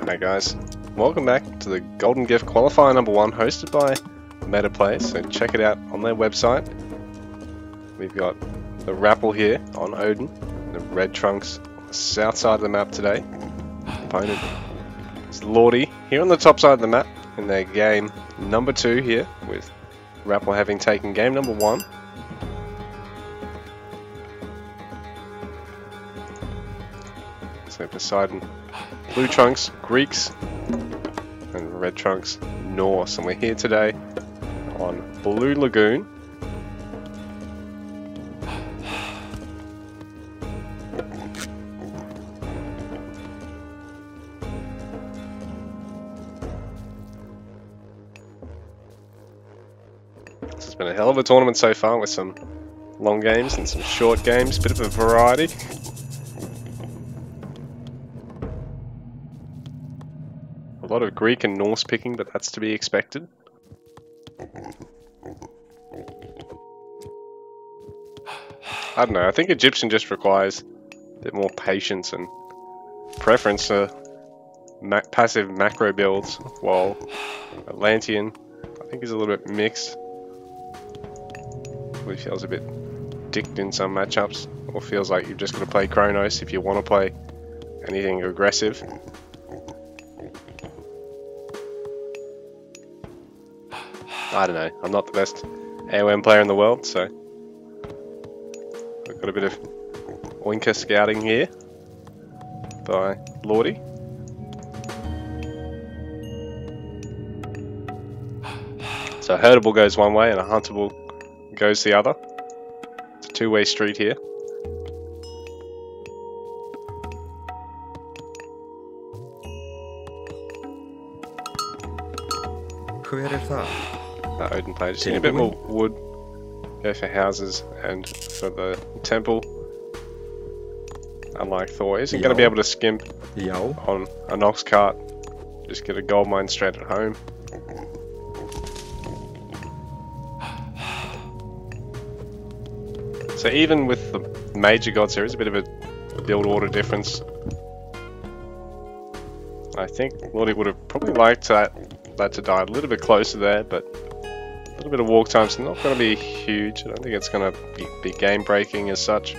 Hi guys, welcome back to the Golden Gift Qualifier number 1 hosted by MetaPlays, so check it out on their website. We've got the Rapple here on Odin, the Red Trunks on the south side of the map today. Opponent is Lordi here on the top side of the map in their game number 2 here, with Rapple having taken game number 1. So Poseidon, Blue Trunks, Greeks, and Red Trunks, Norse. And we're here today on Blue Lagoon. This has been a hell of a tournament so far, with some long games and some short games, bit of a variety. A lot of Greek and Norse picking, but that's to be expected. I don't know, I think Egyptian just requires a bit more patience and preference for passive macro builds, while Atlantean I think is a little bit mixed. Probably feels a bit dicked in some matchups, or feels like you've just got to play Chronos if you want to play anything aggressive. I don't know, I'm not the best AoM player in the world, so I've got a bit of Oinker scouting here by Lordi. So a herdable goes one way and a huntable goes the other. It's a two-way street here. Odin player, just need a bit more wood, go for houses and for the temple. Unlike Thor, isn't going to be able to skimp on an ox cart, just get a gold mine straight at home. So even with the major gods, there is a bit of a build order difference. I think Lordi would have probably liked that to die a little bit closer there, but a little bit of walk time's not going to be huge. I don't think it's going to be game breaking as such.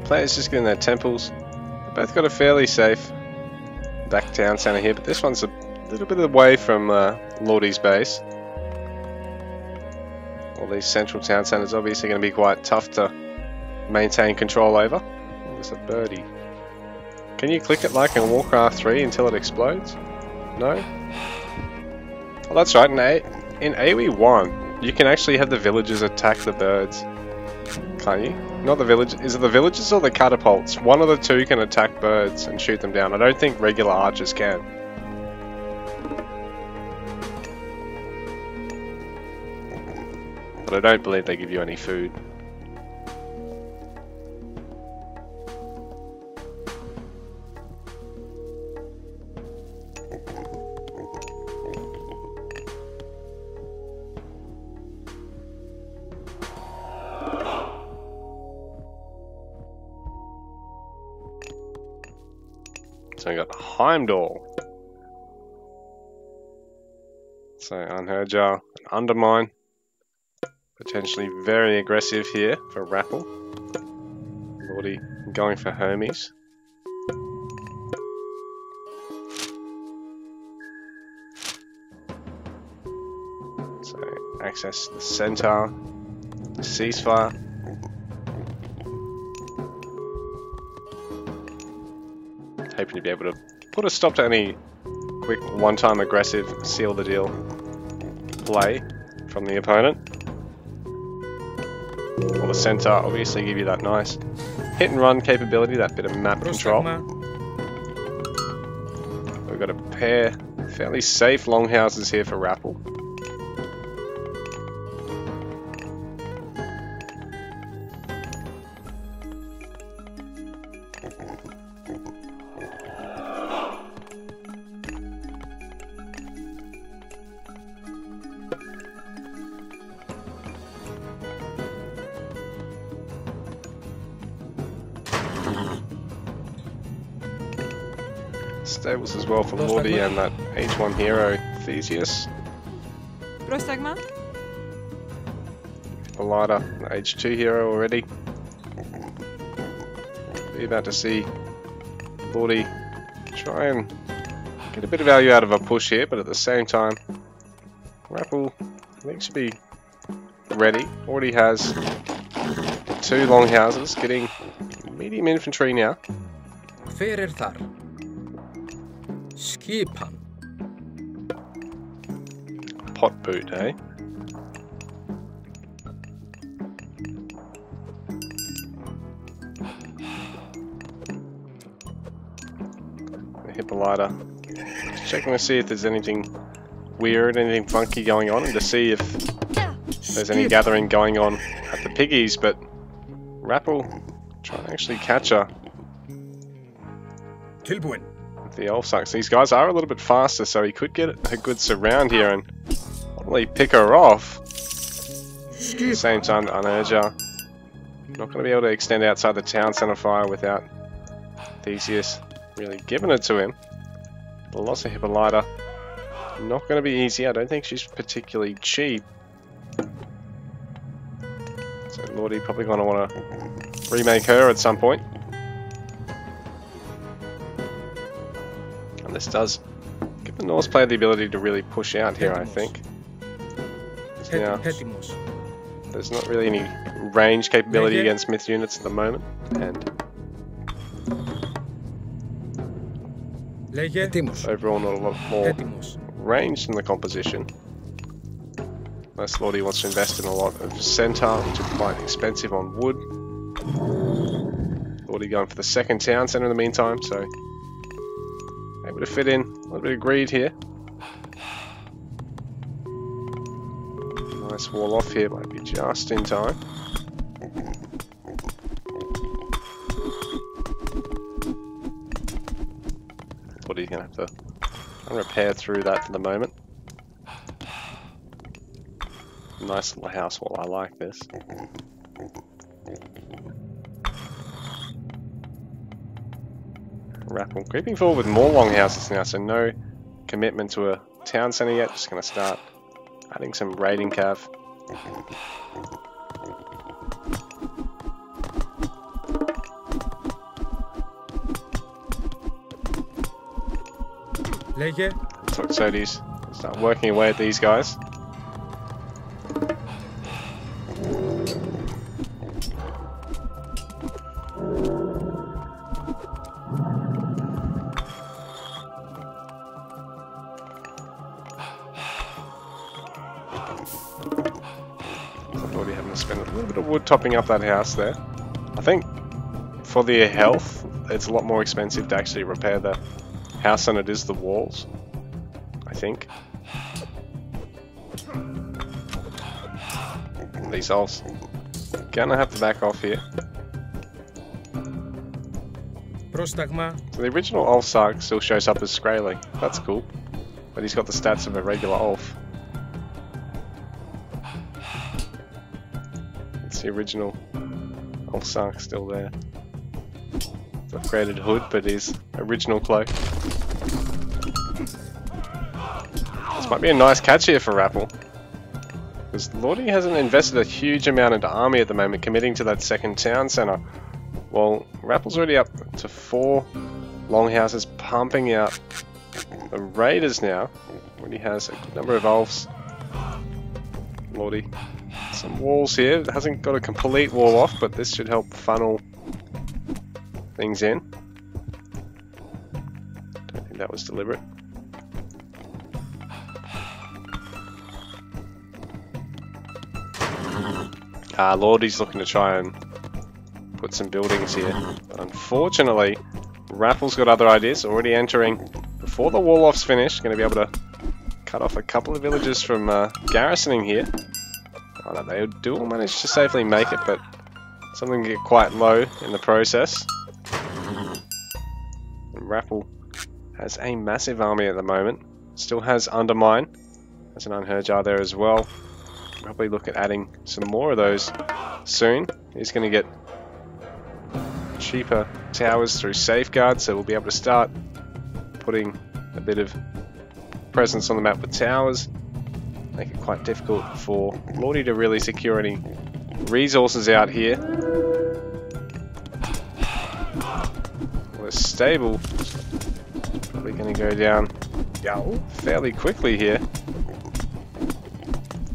Players just getting their temples. They've both got a fairly safe back town centre here, but this one's a little bit away from Lordi's base. All these central town centres obviously going to be quite tough to maintain control over. Oh, there's a birdie. Can you click it like in Warcraft 3 until it explodes? No? Oh, that's right, in AoE 1 you can actually have the villagers attack the birds. Can't you? Not the village. Is it the villagers or the catapults? One of the two can attack birds and shoot them down. I don't think regular archers can. But I don't believe they give you any food. So we got Heimdall. So Unherjar, Undermine. Potentially very aggressive here for Rapple. Lordi going for Hermes. So access the Centaur, the Ceasefire. Hoping to be able to put a stop to any quick one-time aggressive seal the deal play from the opponent. Well, the Centaur obviously give you that nice hit and run capability, that bit of map control. We've got a pair fairly safe longhouses here for Rapple. stables as well for Lordi and that H1 hero Theseus. Πρόσταγμα. Belida, H2 hero already. Be about to see Lordi try and get a bit of value out of a push here, but at the same time, Rapple I think should be ready. Already has 2 longhouses, getting medium infantry now. Hver þar? Skipan. Pot boot, eh? Hippolyta. Just checking to see if there's anything weird, anything funky going on, and to see if there's any gathering going on at the piggies, but Rapple trying to actually catch her. With the elf sucks. These guys are a little bit faster, so he could get a good surround here and probably pick her off. At the same time, to unurge her. Not going to be able to extend outside the town centre fire without Theseus really giving it to him. The loss of Hippolyta, not going to be easy. I don't think she's particularly cheap. So Lordi probably going to want to remake her at some point. And this does give the Norse player the ability to really push out here, I think. Now, there's not really any range capability against myth units at the moment, and overall not a lot more range in the composition. Unless Lordi wants to invest in a lot of centaur, which is quite expensive on wood. Lordi going for the second town centre in the meantime, so able to fit in a little bit of greed here. Nice wall off here, might be just in time. Lordi's going to have to repair through that for the moment. Nice little house wall, I like this. Rapple creeping forward with more longhouses now, so no commitment to a town centre yet, just going to start adding some raiding cav. Toxotes start working away at these guys. Already having to spend a little bit of wood topping up that house there. I think for their health, it's a lot more expensive to actually repair the house than it is the walls, I think. These elves gonna have to back off here. So the original Ulfsark still shows up as Skraeling. That's cool. But he's got the stats of a regular Ulf. It's the original Ulfsark still there. It's upgraded hood, but his original cloak. This might be a nice catch here for Rapple. Because Lordi hasn't invested a huge amount into army at the moment, committing to that second town centre. Well, Rapple's already up to 4 longhouses, pumping out the raiders now. Already has a good number of elves. Lordi, some walls here. It hasn't got a complete wall off, but this should help funnel things in. Don't think that was deliberate. Lordi's looking to try and put some buildings here, but unfortunately Rapple's got other ideas. Already entering before the wall off's finished. Going to be able to cut off a couple of villages from garrisoning here. Oh, no, they do all manage to safely make it, but something can get quite low in the process. And Rapple has a massive army at the moment. Still has Undermine. There's an Unherjar there as well. Probably look at adding some more of those soon. He's going to get cheaper towers through safeguards, so we'll be able to start putting a bit of presence on the map with towers. Make it quite difficult for Lordi to really secure any resources out here. Well, it's stable. Probably going to go down fairly quickly here.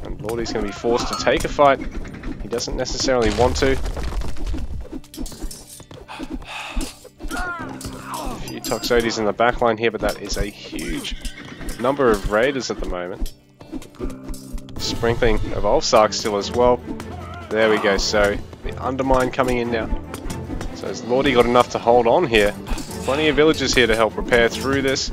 And Lordi's going to be forced to take a fight. He doesn't necessarily want to. A few Toxotes in the backline here, but that is a huge number of raiders at the moment. Sprinkling of Ulfsark still as well. There we go, so the Undermine coming in now. So has Lordi got enough to hold on here? Plenty of villagers here to help repair through this.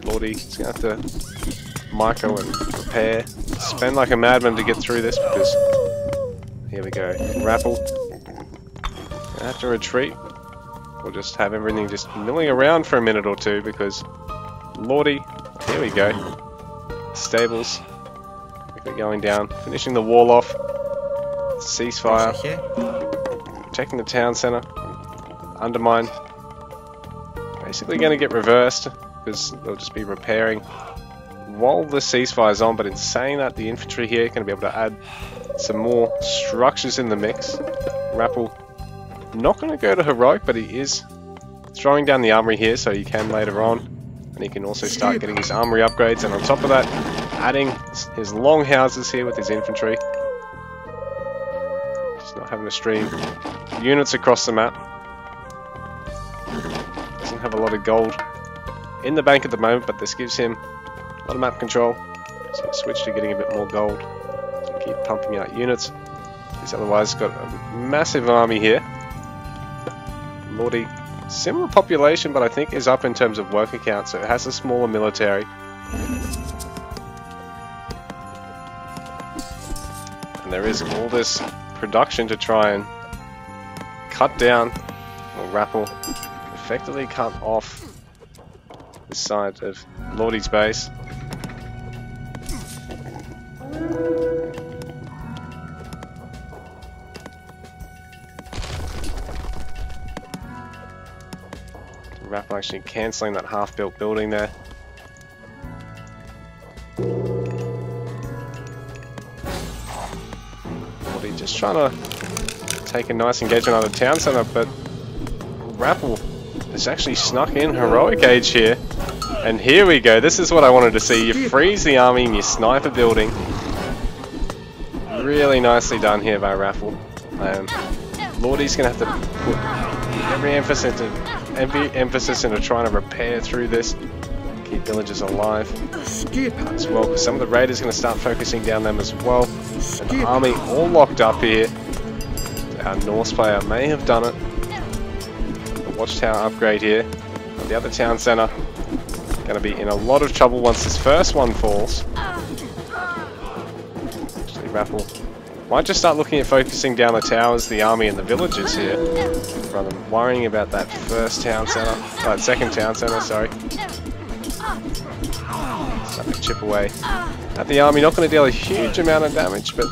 Lordi's going to have to micro and repair. Spend like a madman to get through this because... Here we go. Rapple. Gonna have to retreat. We'll just have everything just milling around for a minute or two because Lordi... Here we go. Stables. Quickly going down. Finishing the wall off. Ceasefire. Protecting the town centre. Undermine. Basically going to get reversed because they'll just be repairing while the ceasefire's on, but in saying that, the infantry here are going to be able to add some more structures in the mix. Rapple not going to go to heroic, but he is throwing down the armory here, so he can later on, and he can also start getting his armory upgrades, and on top of that, adding his long houses here with his infantry. Just not having to stream units across the map. Doesn't have a lot of gold in the bank at the moment, but this gives him a lot of map control, so he switched to getting a bit more gold to keep pumping out units. He's otherwise got a massive army here. Lordi, similar population, but I think is up in terms of worker count, so it has a smaller military. And there is all this production to try and cut down, or Rapple, effectively cut off this side of Lordi's base. Rapple actually cancelling that half-built building there. Lordi just trying to take a nice engagement out of the town centre, but Rapple has actually snuck in heroic age here. And here we go, this is what I wanted to see. You freeze the army and you snipe a building. Really nicely done here by Rapple. Lordi's going to have to put every emphasis into trying to repair through this. Keep villagers alive as well, because some of the raiders are going to start focusing down them as well. And the army all locked up here. Our Norse player may have done it. The watchtower upgrade here. But the other town centre going to be in a lot of trouble once this first one falls. Actually, Rapple might just start looking at focusing down the towers, the army and the villagers here, rather than worrying about that first town centre, that second town centre, sorry. Start to chip away at the army, not going to deal a huge amount of damage, but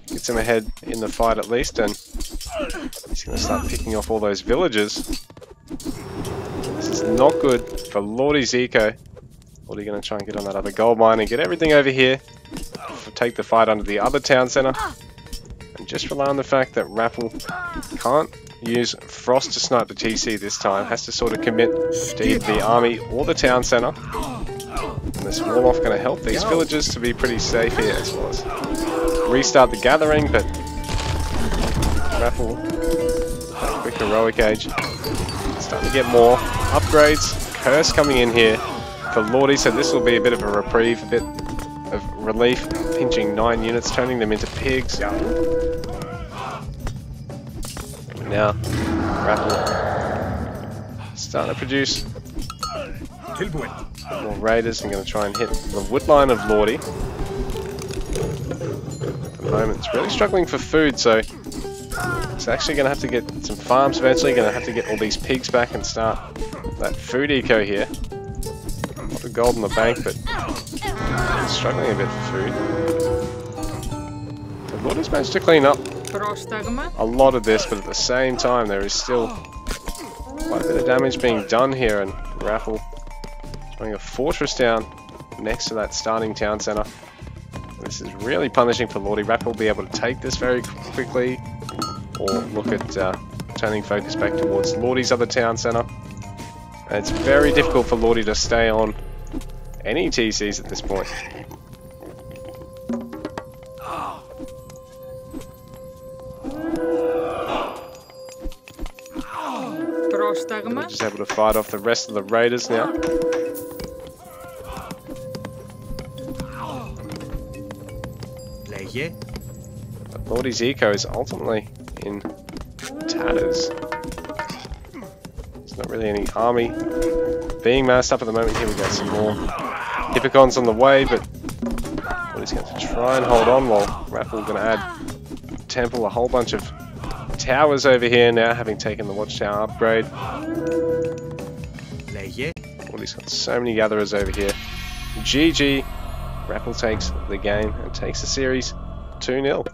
gets him ahead in the fight at least, and he's going to start picking off all those villagers. This is not good for Lordi's eco. Lordi going to try and get on that other gold mine and get everything over here. Take the fight under the other town centre, and just rely on the fact that Rapple can't use Frost to snipe the TC this time, has to sort of commit to either the army or the town centre. And this wall-off going to help these villagers to be pretty safe here, as well as restart the gathering, but Rapple, that quick heroic age, starting to get more upgrades. Curse coming in here for Lordi, so this will be a bit of a reprieve, a bit of relief, pinching 9 units, turning them into pigs. Now, Rapple starting to produce more raiders. I'm going to try and hit the wood line of Lordi. At the moment, it's really struggling for food, so it's actually going to have to get some farms eventually. Going to have to get all these pigs back and start that food eco here. A lot of gold in the bank, but struggling a bit for food. The Lordi's managed to clean up a lot of this, but at the same time there is still Quite a bit of damage being done here, and Raffle throwing a fortress down next to that starting town centre. This is really punishing for Lordi. Raffle will be able to take this very quickly, or look at turning focus back towards Lordi's other town centre. And it's very difficult for Lordi to stay on any TCs at this point. Πρόσταγμα. Just able to fight off the rest of the raiders now. Λέγε. But Lordi's eco is ultimately in tatters. There's not really any army being massed up at the moment. Here we go, some more Hippicons on the way, but Lordi's going to try and hold on while Raffle going to add temple a whole bunch of towers over here now, having taken the watchtower upgrade. Λέγε. Lordi's got so many gatherers over here. GG. Raffle takes the game and takes the series 2-0.